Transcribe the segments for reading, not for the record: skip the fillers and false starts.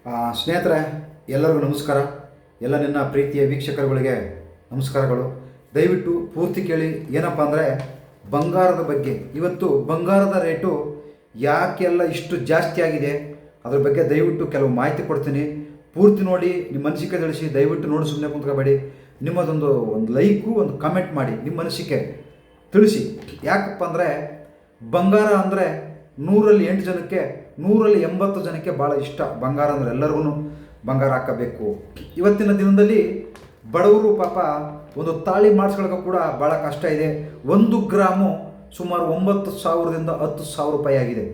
ಸ್ನೇಹಿತರೆ, ಎಲ್ಲರಿಗೂ ನಮಸ್ಕಾರ. ಎಲ್ಲ ನನ್ನ ಪ್ರೀತಿಯ ವೀಕ್ಷಕರುಗಳಿಗೆ ನಮಸ್ಕಾರಗಳು. ದಯವಿಟ್ಟು ಪೂರ್ತಿ ಕೇಳಿ. ಏನಪ್ಪ ಅಂದರೆ ಬಂಗಾರದ ಬಗ್ಗೆ. ಇವತ್ತು ಬಂಗಾರದ ರೇಟು ಯಾಕೆಲ್ಲ ಇಷ್ಟು ಜಾಸ್ತಿ ಆಗಿದೆ ಅದ್ರ ಬಗ್ಗೆ ದಯವಿಟ್ಟು ಕೆಲವು ಮಾಹಿತಿ ಕೊಡ್ತೀನಿ. ಪೂರ್ತಿ ನೋಡಿ, ನಿಮ್ಮ ಅನಿಸಿಕೆ ತಿಳಿಸಿ. ದಯವಿಟ್ಟು ನೋಡಿ ಸುಮ್ಮನೆ ಕುಂತ್ಕೋಬೇಡಿ. ನಿಮ್ಮದೊಂದು ಲೈಕು, ಒಂದು ಕಮೆಂಟ್ ಮಾಡಿ, ನಿಮ್ಮ ಅನಿಸಿಕೆ ತಿಳಿಸಿ. ಯಾಕಪ್ಪ ಅಂದರೆ ಬಂಗಾರ ಅಂದರೆ 100ರಲ್ಲಿ 8 ಜನಕ್ಕೆ, 100ರಲ್ಲಿ 80 ಜನಕ್ಕೆ ಭಾಳ ಇಷ್ಟ ಬಂಗಾರ ಅಂದರೆ. ಎಲ್ಲರಿಗೂ ಬಂಗಾರ ಹಾಕಬೇಕು. ಇವತ್ತಿನ ದಿನದಲ್ಲಿ ಬಡವರು ಪಾಪ ಒಂದು ತಾಳಿ ಮಾಡಿಸ್ಕೊಳ್ಳೋಕೆ ಕೂಡ ಭಾಳ ಕಷ್ಟ ಇದೆ. 1 ಗ್ರಾಮು ಸುಮಾರು 9,000ದಿಂದ 10,000 ರೂಪಾಯಿ ಆಗಿದೆ.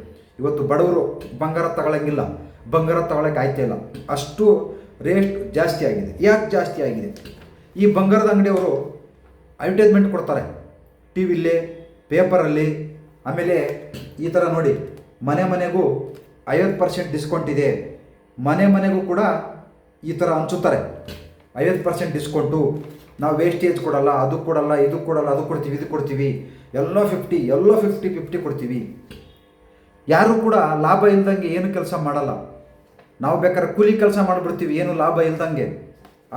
ಇವತ್ತು ಬಡವರು ಬಂಗಾರ ತಗೊಳ್ಳಂಗಿಲ್ಲ, ಬಂಗಾರ ತಗೊಳ್ಳೋಕೆ ಆಯ್ತಾ ಇಲ್ಲ, ಅಷ್ಟು ರೇಟ್ ಜಾಸ್ತಿ ಆಗಿದೆ. ಯಾಕೆ ಜಾಸ್ತಿ ಆಗಿದೆ? ಈ ಬಂಗಾರದ ಅಂಗಡಿಯವರು ಅಡ್ವರ್ಟೈಸ್ಮೆಂಟ್ ಕೊಡ್ತಾರೆ ಟಿ ವಿಲಿ, ಪೇಪರಲ್ಲಿ. ಆಮೇಲೆ ಈ ಥರ ನೋಡಿ, ಮನೆಗೂ 50% ಡಿಸ್ಕೌಂಟ್ ಇದೆ. ಮನೆಗೂ ಕೂಡ ಈ ಥರ ಹಂಚುತ್ತಾರೆ, 50% ಡಿಸ್ಕೌಂಟು, ನಾವು ವೇಸ್ಟೇಜ್ ಕೊಡಲ್ಲ, ಅದು ಕೊಡಲ್ಲ, ಇದು ಕೊಡಲ್ಲ, ಅದು ಕೊಡ್ತೀವಿ, ಇದು ಕೊಡ್ತೀವಿ, ಎಲ್ಲ 50 ಕೊಡ್ತೀವಿ. ಯಾರೂ ಕೂಡ ಲಾಭ ಇಲ್ದಂಗೆ ಏನು ಕೆಲಸ ಮಾಡಲ್ಲ. ನಾವು ಬೇಕಾದ್ರೆ ಕೂಲಿ ಕೆಲಸ ಮಾಡಿಬಿಡ್ತೀವಿ, ಏನು ಲಾಭ ಇಲ್ದಂಗೆ.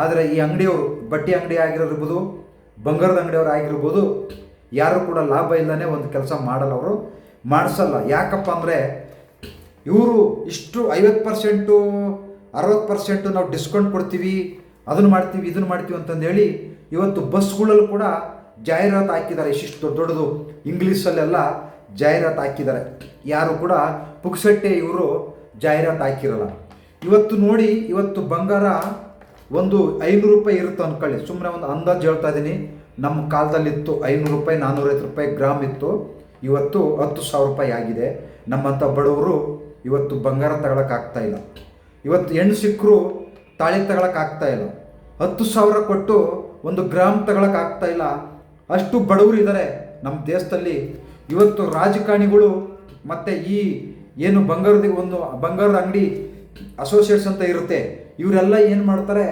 ಆದರೆ ಈ ಅಂಗಡಿಯವರು, ಬಟ್ಟೆ ಅಂಗಡಿ ಆಗಿರೋರ್ಬೋದು, ಬಂಗಾರದ ಅಂಗಡಿಯವರು ಆಗಿರ್ಬೋದು, ಯಾರು ಕೂಡ ಲಾಭ ಇಲ್ಲದೇ ಒಂದು ಕೆಲಸ ಮಾಡಲ್ಲ, ಅವರು ಮಾಡಿಸಲ್ಲ. ಯಾಕಪ್ಪ ಅಂದರೆ ಇವರು ಇಷ್ಟು 50%, 60% ನಾವು ಡಿಸ್ಕೌಂಟ್ ಕೊಡ್ತೀವಿ, ಅದನ್ನು ಮಾಡ್ತೀವಿ, ಇದನ್ನು ಮಾಡ್ತೀವಿ ಅಂತಂದೇಳಿ ಇವತ್ತು ಬಸ್ಗಳಲ್ಲೂ ಕೂಡ ಜಾಹೀರಾತು ಹಾಕಿದ್ದಾರೆ. ಇಷ್ಟಿಷ್ಟು ದೊಡ್ಡದು ಇಂಗ್ಲೀಷಲ್ಲೆಲ್ಲ ಜಾಹೀರಾತು ಹಾಕಿದ್ದಾರೆ. ಯಾರು ಕೂಡ ಪುಕ್ಸಟ್ಟೆ ಇವರು ಜಾಹೀರಾತು ಹಾಕಿರಲ್ಲ. ಇವತ್ತು ನೋಡಿ, ಇವತ್ತು ಬಂಗಾರ ಒಂದು 500 ರೂಪಾಯಿ ಇರುತ್ತೆ ಅಂದ್ಕೊಳ್ಳಿ. ಸುಮ್ಮನೆ ಒಂದು ಅಂದಾಜು ಹೇಳ್ತಾ ಇದ್ದೀನಿ. ನಮ್ಮ ಕಾಲದಲ್ಲಿತ್ತು 500 ರೂಪಾಯಿ, 450 ರೂಪಾಯಿ ಗ್ರಾಮ್ ಇತ್ತು. ಇವತ್ತು 10,000 ರೂಪಾಯಿ ಆಗಿದೆ. ನಮ್ಮಂಥ ಬಡವರು ಇವತ್ತು ಬಂಗಾರ ತಗೊಳಕ್ಕಾಗ್ತಾ ಇಲ್ಲ. ಇವತ್ತು ಹೆಣ್ಣು ಸಿಕ್ಕರು ತಾಳಿ ತಗೊಳಕ್ಕಾಗ್ತಾ ಇಲ್ಲ. 10,000 ಕೊಟ್ಟು 1 ಗ್ರಾಮ್ ತಗೊಳಕ್ಕಾಗ್ತಾ ಇಲ್ಲ. ಅಷ್ಟು ಬಡವರು ಇದ್ದಾರೆ ನಮ್ಮ ದೇಶದಲ್ಲಿ. ಇವತ್ತು ರಾಜಕಾರಣಿಗಳು ಮತ್ತು ಈ ಏನು ಬಂಗಾರದ ಅಂಗಡಿ ಅಸೋಸಿಯೇಟ್ಸ್ ಅಂತ ಇರುತ್ತೆ, ಇವರೆಲ್ಲ ಏನು ಮಾಡ್ತಾರೆ,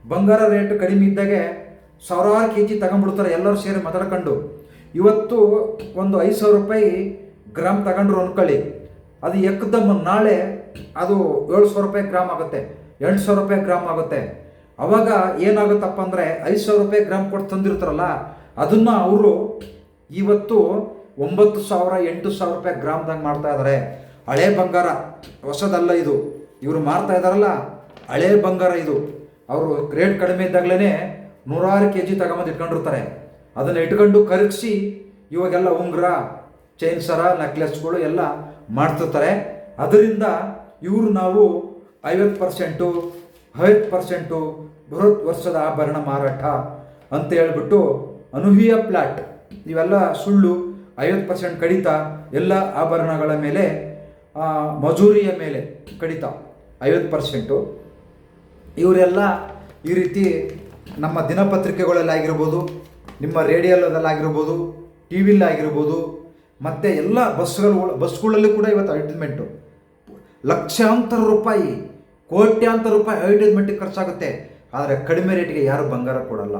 ಬಂಗಾರ ರೇಟ್ ಕಡಿಮೆ ಇದ್ದಾಗೆ ಸಾವಿರಾರು ಕೆಜಿ ತಗೊಂಡ್ಬಿಡ್ತಾರೆ. ಎಲ್ಲರೂ ಸೇರಿ ಮಾತಾಡ್ಕೊಂಡು. ಇವತ್ತು ಒಂದು 5,000 ರೂಪಾಯಿ ಗ್ರಾಮ್ ತಗೊಂಡ್ರು ಅಂದ್ಕೊಳ್ಳಿ, ಅದು ಎಕ್ದಮ್ ನಾಳೆ ಅದು 7,000 ರೂಪಾಯಿ ಗ್ರಾಮ್ ಆಗುತ್ತೆ, 8,000 ರೂಪಾಯಿ ಗ್ರಾಮ್ ಆಗುತ್ತೆ. ಅವಾಗ ಏನಾಗುತ್ತಪ್ಪ ಅಂದರೆ 5,000 ರೂಪಾಯಿ ಗ್ರಾಮ್ ಕೊಟ್ಟು ತಂದಿರ್ತಾರಲ್ಲ, ಅದನ್ನು ಅವರು ಇವತ್ತು 9,000, 8,000 ರೂಪಾಯಿ ಗ್ರಾಮ್ದಂಗೆ ಮಾಡ್ತಾ ಇದ್ದಾರೆ. ಹಳೆ ಬಂಗಾರ, ಹೊಸದಲ್ಲ ಇದು. ಇವರು ಮಾರ್ತಾ ಇದ್ದಾರಲ್ಲ, ಹಳೆ ಬಂಗಾರ ಇದು. ಅವರು ರೇಟ್ ಕಡಿಮೆ ಇದ್ದಾಗಲೇ 100 kg ತಗೊಂಬಂದು ಇಟ್ಕೊಂಡಿರ್ತಾರೆ. ಅದನ್ನು ಇಟ್ಕೊಂಡು ಕರಗಿಸಿ ಇವಾಗೆಲ್ಲ ಉಂಗುರ, ಚೈನ್ ಸರ, ನೆಕ್ಲೆಸ್ಗಳು ಎಲ್ಲ ಮಾಡ್ತಿರ್ತಾರೆ. ಅದರಿಂದ ಇವರು ನಾವು 50% ಬೃಹತ್ ವರ್ಷದ ಆಭರಣ ಮಾರಾಟ ಅಂತ ಹೇಳ್ಬಿಟ್ಟು ಅನೂಹ್ಯ ಪ್ಲಾಟ್, ಇವೆಲ್ಲ ಸುಳ್ಳು. 50% ಕಡಿತ, ಎಲ್ಲ ಆಭರಣಗಳ ಮೇಲೆ, ಮಜೂರಿಯ ಮೇಲೆ ಕಡಿತ 50%. ಇವರೆಲ್ಲ ಈ ರೀತಿ ನಮ್ಮ ದಿನಪತ್ರಿಕೆಗಳಲ್ಲಾಗಿರ್ಬೋದು, ನಿಮ್ಮ ರೇಡಿಯೋದಲ್ಲಾಗಿರ್ಬೋದು, ಟಿ ವಿಲಾಗಿರ್ಬೋದು, ಮತ್ತು ಎಲ್ಲ ಬಸ್ಗಳಲ್ಲಿ ಕೂಡ ಇವತ್ತು ಅಡ್ವರ್ಟೈಸ್ಮೆಂಟು ಲಕ್ಷಾಂತರ ರೂಪಾಯಿ, ಕೋಟ್ಯಾಂತರ ರೂಪಾಯಿ ಅಡ್ವರ್ಟೈಸ್ಮೆಂಟಿಗೆ ಖರ್ಚಾಗುತ್ತೆ. ಆದರೆ ಕಡಿಮೆ ರೇಟಿಗೆ ಯಾರು ಬಂಗಾರ ಕೊಡಲ್ಲ,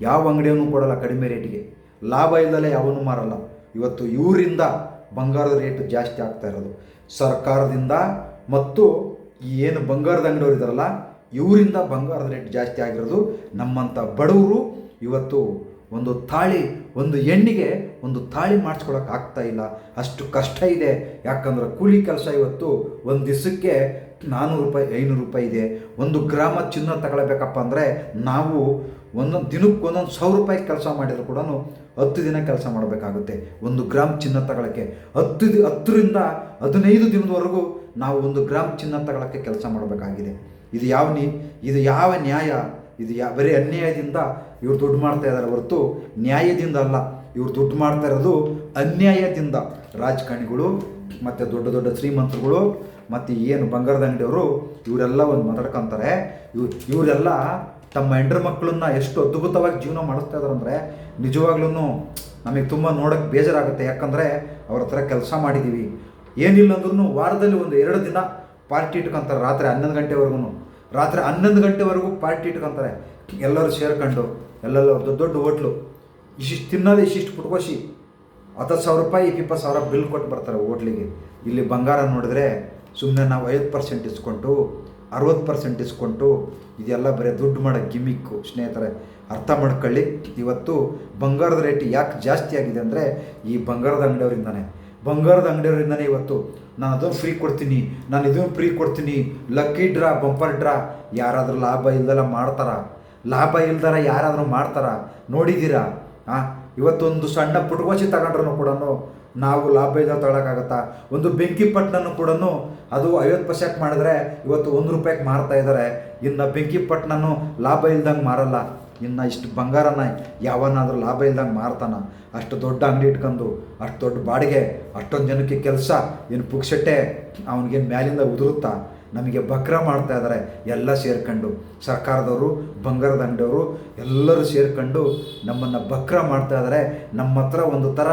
ಯಾವ ಅಂಗಡಿಯವನು ಕೊಡಲ್ಲ ಕಡಿಮೆ ರೇಟಿಗೆ. ಲಾಭ ಇಲ್ಲದಲೇ ಯಾವನು ಮಾರಲ್ಲ. ಇವತ್ತು ಇವರಿಂದ ಬಂಗಾರದ ರೇಟು ಜಾಸ್ತಿ ಆಗ್ತಾ ಇರೋದು ಸರ್ಕಾರದಿಂದ, ಮತ್ತು ಈ ಏನು ಬಂಗಾರದ ಅಂಗಡಿಯವರು ಇದ್ದಾರಲ್ಲ, ಇವರಿಂದ ಬಂಗಾರದ ರೇಟ್ ಜಾಸ್ತಿ ಆಗಿರೋದು. ನಮ್ಮಂಥ ಬಡವರು ಇವತ್ತು ಒಂದು ಹೆಣ್ಣಿಗೆ ಒಂದು ತಾಳಿ ಮಾಡಿಸ್ಕೊಳಕ್ಕೆ ಆಗ್ತಾ ಇಲ್ಲ, ಅಷ್ಟು ಕಷ್ಟ ಇದೆ. ಯಾಕಂದ್ರೆ ಕೂಲಿ ಕೆಲಸ ಇವತ್ತು ಒಂದು ದಿವಸಕ್ಕೆ 400 ರೂಪಾಯಿ, 500 ರೂಪಾಯಿ ಇದೆ. 1 ಗ್ರಾಮ ಚಿನ್ನ ತಗೊಳ್ಬೇಕಪ್ಪ ಅಂದರೆ ನಾವು ದಿನಕ್ಕೆ 1,000 ರೂಪಾಯಿ ಕೆಲಸ ಮಾಡಿದ್ರು ಕೂಡ 10 ದಿನ ಕೆಲಸ ಮಾಡಬೇಕಾಗುತ್ತೆ 1 ಗ್ರಾಮ್ ಚಿನ್ನ ತಗೊಳ್ಳೋಕ್ಕೆ. 10ರಿಂದ 15 ದಿನದವರೆಗೂ ನಾವು 1 ಗ್ರಾಮ್ ಚಿನ್ನ ತಗೊಳ್ಳೋಕ್ಕೆ ಕೆಲಸ ಮಾಡಬೇಕಾಗಿದೆ. ಇದು ಯಾವ ನ್ಯಾಯ? ಇದು ಬರೀ ಅನ್ಯಾಯದಿಂದ ಇವ್ರು ದುಡ್ಡು ಮಾಡ್ತಾ ಇದ್ದಾರೆ ಹೊರತು ನ್ಯಾಯದಿಂದ ಅಲ್ಲ. ಇವ್ರು ದುಡ್ಡು ಮಾಡ್ತಾ ಇರೋದು ಅನ್ಯಾಯದಿಂದ. ರಾಜಕಾರಣಿಗಳು ಮತ್ತು ದೊಡ್ಡ ಶ್ರೀಮಂತರುಗಳು ಮತ್ತು ಏನು ಬಂಗಾರದ ಅಂಗಡಿಯವರು ಇವರೆಲ್ಲ ಒಂದು ಮಾತಾಡ್ಕೊತಾರೆ. ಇವರೆಲ್ಲ ತಮ್ಮ ಹೆಂಡ್ರ ಮಕ್ಕಳನ್ನ ಎಷ್ಟು ಅದ್ಭುತವಾಗಿ ಜೀವನ ಮಾಡಿಸ್ತಾ ಇದ್ದಾರೆ ಅಂದರೆ ನಿಜವಾಗ್ಲೂ ನಮಗೆ ತುಂಬ ನೋಡೋಕ್ಕೆ ಬೇಜಾರಾಗುತ್ತೆ. ಯಾಕಂದರೆ ಅವ್ರ ಹತ್ರ ಕೆಲಸ ಮಾಡಿದ್ದೀವಿ. ಏನಿಲ್ಲ ಅಂದ್ರೂ ವಾರದಲ್ಲಿ 1-2 ದಿನ ಪಾರ್ಟಿ ಇಟ್ಕೊತಾರೆ. ರಾತ್ರಿ 11 ಗಂಟೆವರೆಗೂ ಪಾರ್ಟಿ ಇಟ್ಕೊತಾರೆ. ಎಲ್ಲರೂ ಸೇರ್ಕೊಂಡು ಎಲ್ಲೆಲ್ಲ ದೊಡ್ಡ ಹೋಟ್ಲು, ಇಷ್ಟಿಷ್ಟು ತಿನ್ನೋದು, ಇಷ್ಟಿಷ್ಟು ಪುಟ್ಕೋಸಿ 10,000 ರೂಪಾಯಿ, 20,000 ಬಿಲ್ ಕೊಟ್ಟು ಬರ್ತಾರೆ ಹೋಟ್ಲಿಗೆ. ಇಲ್ಲಿ ಬಂಗಾರ ನೋಡಿದ್ರೆ ಸುಮ್ಮನೆ ನಾವು 50% ಡಿಸ್ಕೌಂಟು 60% ಡಿಸ್ಕೌಂಟು ಇದೆಲ್ಲ ಬರೀ ದುಡ್ಡು ಮಾಡೋ ಗಿಮಿಕ್ಕು ಸ್ನೇಹಿತರೆ. ಅರ್ಥ ಮಾಡ್ಕೊಳ್ಳಿ. ಇವತ್ತು ಬಂಗಾರದ ರೇಟ್ ಯಾಕೆ ಜಾಸ್ತಿ ಆಗಿದೆ ಅಂದರೆ ಈ ಬಂಗಾರದ ಅಂಗಡಿಯವರಿಂದನೇ. ಇವತ್ತು ನಾನು ಅದನ್ನು ಫ್ರೀ ಕೊಡ್ತೀನಿ, ನಾನು ಇದನ್ನು ಫ್ರೀ ಕೊಡ್ತೀನಿ, ಲಕ್ಕಿ ಡ್ರಾ, ಬಂಪರ್ ಡ್ರಾ. ಯಾರಾದರೂ ಲಾಭ ಇಲ್ದಲ್ಲ ಮಾಡ್ತಾರ? ಲಾಭ ಇಲ್ದಾರ ಯಾರಾದರೂ ಮಾಡ್ತಾರ? ನೋಡಿದ್ದೀರಾ? ಇವತ್ತೊಂದು ಸಣ್ಣ ಪುಟ್ಕೋಚಿ ತಗೊಂಡ್ರೂ ಕೂಡ ನಾವು ಲಾಭ ಇದ್ದ ತಗೊಳಕ್ಕಾಗತ್ತಾ? ಒಂದು ಬೆಂಕಿ ಪಟ್ಟಣನೂ ಕೂಡ ಅದು 50% ಮಾಡಿದ್ರೆ ಇವತ್ತು ₹1 ಮಾರ್ತಾ ಇದ್ದಾರೆ. ಇನ್ನು ಬೆಂಕಿ ಪಟ್ಟಣನೂ ಲಾಭ ಇಲ್ದಂಗೆ ಮಾರಲ್ಲ. ಇನ್ನು ಇಷ್ಟು ಬಂಗಾರನ ಯಾವನಾದರೂ ಲಾಭ ಇಲ್ದಂಗೆ ಮಾರ್ತಾನ? ಅಷ್ಟು ದೊಡ್ಡ ಅಂಗಡಿ ಇಟ್ಕೊಂಡು, ಅಷ್ಟು ದೊಡ್ಡ ಬಾಡಿಗೆ, ಅಷ್ಟೊಂದು ಜನಕ್ಕೆ ಕೆಲಸ, ಏನು ಪುಕ್ಸಟ್ಟೆ ಅವನಿಗೇನು ಮ್ಯಾಲಿಂದ ಉದುರುತ್ತಾ? ನಮಗೆ ಬಕ್ರ ಮಾಡ್ತಾ ಇದ್ದಾರೆ ಎಲ್ಲ ಸೇರ್ಕೊಂಡು. ಸರ್ಕಾರದವರು, ಬಂಗಾರದ ಅಂಗಡಿಯವರು ಎಲ್ಲರೂ ಸೇರ್ಕೊಂಡು ನಮ್ಮನ್ನು ಬಕ್ರ ಮಾಡ್ತಾ ಇದ್ದಾರೆ. ನಮ್ಮ ಹತ್ರ ಒಂದು ಥರ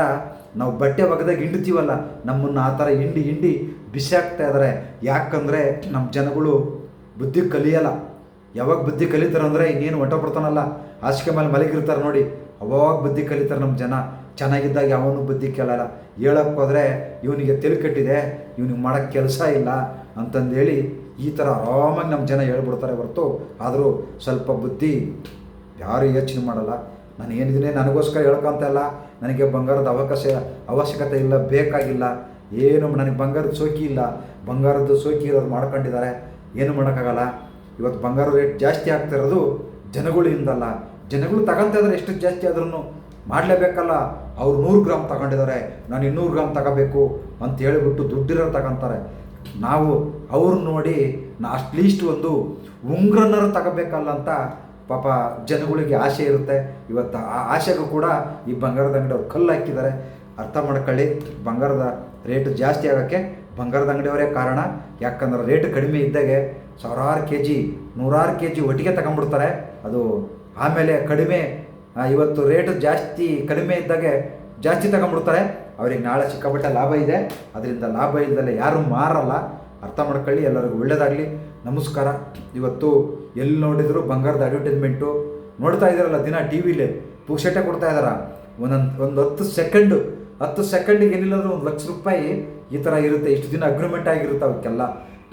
ನಾವು ಬಟ್ಟೆ ಒಗೆದಾಗ ಹಿಂಡ್ತೀವಲ್ಲ, ನಮ್ಮನ್ನು ಆ ಥರ ಹಿಂಡಿ ಬಿಸಿ ಆಗ್ತಾ ಇದ್ದಾರೆ. ಯಾಕಂದರೆ ನಮ್ಮ ಜನಗಳು ಬುದ್ಧಿ ಕಲಿಯಲ್ಲ. ಯಾವಾಗ ಬುದ್ಧಿ ಕಲಿತಾರೆ ಅಂದರೆ ಇನ್ನೇನು ಹೊಟ್ಟೋಗ್ಬಿಡ್ತಾನಲ್ಲ, ಹಾಸಿಗೆ ಮೇಲೆ ಮಲಗಿರ್ತಾರೆ ನೋಡಿ, ಅವಾಗ ಬುದ್ಧಿ ಕಲಿತಾರೆ ನಮ್ಮ ಜನ. ಚೆನ್ನಾಗಿದ್ದಾಗ ಯಾವನು ಬುದ್ಧಿ ಕೇಳಲ್ಲ. ಹೇಳಕ್ಕೆ ಹೋದರೆ ಇವನಿಗೆ ತಲೆ ಕೆಟ್ಟಿದೆ, ಇವನಿಗೆ ಮಾಡೋಕ್ಕೆ ಕೆಲಸ ಇಲ್ಲ ಅಂತಂದೇಳಿ ಈ ಥರ ಆರಾಮಾಗಿ ನಮ್ಮ ಜನ ಹೇಳ್ಬಿಡ್ತಾರೆ ಹೊರತು, ಆದರೂ ಸ್ವಲ್ಪ ಬುದ್ಧಿ ಯಾರು ಯೋಚನೆ ಮಾಡಲ್ಲ. ನಾನು ಏನಿದ್ದೀನಿ ನನಗೋಸ್ಕರ ಹೇಳ್ಕೊಂತ ಇಲ್ಲ, ನನಗೆ ಬಂಗಾರದ ಅವಶ್ಯಕತೆ ಇಲ್ಲ, ಬೇಕಾಗಿಲ್ಲ, ಏನು ನನಗೆ ಬಂಗಾರದ ಸೋಕಿ ಇಲ್ಲ. ಬಂಗಾರದ ಸೋಕಿ ಇರೋದು ಮಾಡ್ಕೊಂಡಿದ್ದಾರೆ, ಏನು ಮಾಡೋಕ್ಕಾಗಲ್ಲ. ಇವತ್ತು ಬಂಗಾರ ರೇಟ್ ಜಾಸ್ತಿ ಆಗ್ತಿರೋದು ಜನಗಳಿಂದಲ್ಲ. ಜನಗಳು ತಗೊತಾ ಇದ್ದಾರೆ, ಎಷ್ಟು ಜಾಸ್ತಿ ಆದ್ರೂ ಮಾಡಲೇಬೇಕಲ್ಲ. ಅವ್ರು 100 ಗ್ರಾಮ್ ತಗೊಂಡಿದ್ದಾರೆ, ನಾನು 200 ಗ್ರಾಮ್ ತಗೋಬೇಕು ಅಂತ ಹೇಳಿಬಿಟ್ಟು ದುಡ್ಡಿರೋರು ತಗೊತಾರೆ. ನಾವು ಅವ್ರು ನೋಡಿ ಅಟ್ಲೀಸ್ಟ್ ಒಂದು ಉಂಗ್ರನ್ನರು ತಗೋಬೇಕಲ್ಲ ಅಂತ ಪಾಪ ಜನಗಳಿಗೆ ಆಸೆ ಇರುತ್ತೆ. ಇವತ್ತು ಆ ಆಸೆಗೂ ಕೂಡ ಈ ಬಂಗಾರದ ಅಂಗಡಿಯವ್ರು ಕಲ್ಲು ಹಾಕಿದ್ದಾರೆ. ಅರ್ಥ ಮಾಡ್ಕೊಳ್ಳಿ. ಬಂಗಾರದ ರೇಟು ಜಾಸ್ತಿ ಆಗೋಕ್ಕೆ ಬಂಗಾರದ ಅಂಗಡಿಯವರೇ ಕಾರಣ. ಯಾಕಂದ್ರೆ ರೇಟ್ ಕಡಿಮೆ ಇದ್ದಾಗೆ ಸಾವಿರಾರು kg 100 kg ಒಟ್ಟಿಗೆ ತಗೊಂಡ್ಬಿಡ್ತಾರೆ. ಅದು ಆಮೇಲೆ ಕಡಿಮೆ, ಇವತ್ತು ರೇಟು ಜಾಸ್ತಿ ಕಡಿಮೆ ಇದ್ದಾಗೆ ಜಾಸ್ತಿ ತಗೊಂಡ್ಬಿಡ್ತಾರೆ. ಅವ್ರಿಗೆ ನಾಳೆ ಸಿಕ್ಕಾಪಟ್ಟೆ ಲಾಭ ಇದೆ, ಅದರಿಂದ ಲಾಭ ಇಲ್ಲದಲ್ಲೇ ಯಾರೂ ಮಾರಲ್ಲ. ಅರ್ಥ ಮಾಡ್ಕೊಳ್ಳಿ. ಎಲ್ಲರಿಗೂ ಒಳ್ಳೆಯದಾಗಲಿ. ನಮಸ್ಕಾರ. ಇವತ್ತು ಎಲ್ಲಿ ನೋಡಿದ್ರು ಬಂಗಾರದ ಅಡ್ವರ್ಟೈಸ್ಮೆಂಟು ನೋಡ್ತಾ ಇದ್ದಾರಲ್ಲ ದಿನ ಟಿ ವಿಲಿ, ಪುಕ್ಸಟ್ಟೆ ಕೊಡ್ತಾ ಇದ್ದಾರ. ಒಂದು 10 ಸೆಕೆಂಡಿಗೆ ಏನಿಲ್ಲಂದ್ರೂ ₹1,00,000 ಈ ಥರ ಇರುತ್ತೆ. ಇಷ್ಟು ದಿನ ಅಗ್ರಿಮೆಂಟ್ ಆಗಿರುತ್ತೆ ಅವಕ್ಕೆಲ್ಲ.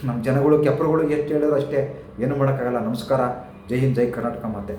ನಮ್ಮ ಜನಗಳು ಕೆಪ್ರುಗಳು ಎಷ್ಟು ಹೇಳಿದ್ರು ಅಷ್ಟೇ, ಏನು ಮಾಡೋಕ್ಕಾಗಲ್ಲ. ನಮಸ್ಕಾರ. ಜೈ ಹಿಂದ್, ಜೈ ಕರ್ನಾಟಕ ಮಾತೆ.